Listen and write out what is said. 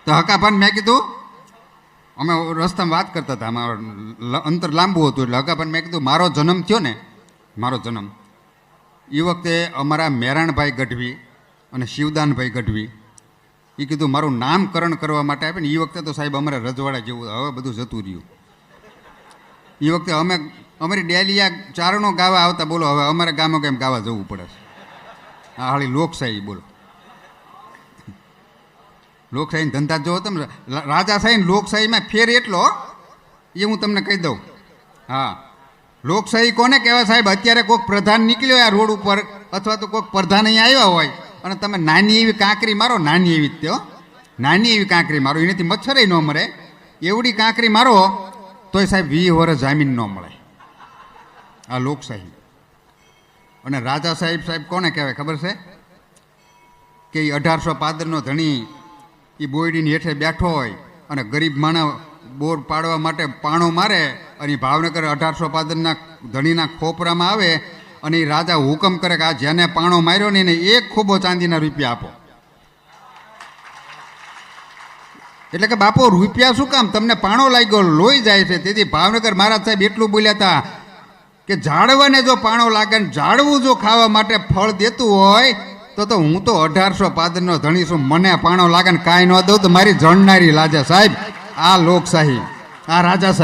તો હકાભાન મેં કીધું, અમે રસ્તામાં વાત કરતા હતા, અમારું અંતર લાંબુ હતું, એટલે હકાભાન મેં કીધું મારો જન્મ થયો ને, મારો જન્મ એ વખતે અમારા મેરાણભાઈ ગઢવી અને શિવદાનભાઈ ગઢવી એ કીધું મારું નામકરણ કરવા માટે આપે ને. એ વખતે તો સાહેબ અમારે રજવાડા જેવું, હવે બધું જતું રહ્યું. એ વખતે અમે અમારી ડેલિયા ચારણો ગાવા આવતા, બોલો હવે અમારે ગામો કેમ ગાવા જવું પડે છે. આ હાળી લોકશાહી, બોલો લોકશાહી ધંધા જોવો તમે. રાજાશાહી લોકશાહીમાં ફેર એટલો એ હું તમને કહી દઉં. હા, લોકશાહી કોને કહેવાય સાહેબ? અત્યારે કોઈક પ્રધાન નીકળ્યો આ રોડ ઉપર અથવા તો કોઈક પ્રધાન અહીંયા આવ્યા હોય અને તમે નાની એવી કાંકરી મારો, નાની એવી જ નાની એવી કાંકરી મારો, એનાથી મચ્છરે ન મરે એવડી કાંકરી મારો તોય સાહેબ 20 વર્ષ જામીન ન મળે. આ લોકશાહી. અને રાજા સાહેબ કોને કહેવાય ખબર છે? કે એ 1805 ધણી એ બોયડીની હેઠે બેઠો હોય અને ગરીબ માણસ બોર પાડવા માટે પાણો મારે અને ભાવનગર 1805 ધણીના ખોપરામાં આવે અને એ રાજા હુકમ કરે કે આ જેને પાણો માર્યો ને એને 1 ખોબો ચાંદીના રૂપિયા આપો. એટલે કે બાપો રૂપિયા શું કામ? તમને પાણો લાગ્યો, લોહી જાય છે. તેથી ભાવનગર મહારાજ સાહેબ એટલું બોલ્યા હતા કે ઝાડવાને જો પાણો લાગે ને ઝાડવું જો ખાવા માટે ફળ દેતું હોય તો હું તો 1805 ધણી છું, મને પાણો લાગે ને કાંઈ ન દઉં તો મારી જણનારી લાજે સાહેબ. આ લોકશાહી, આ રાજા સાહેબ.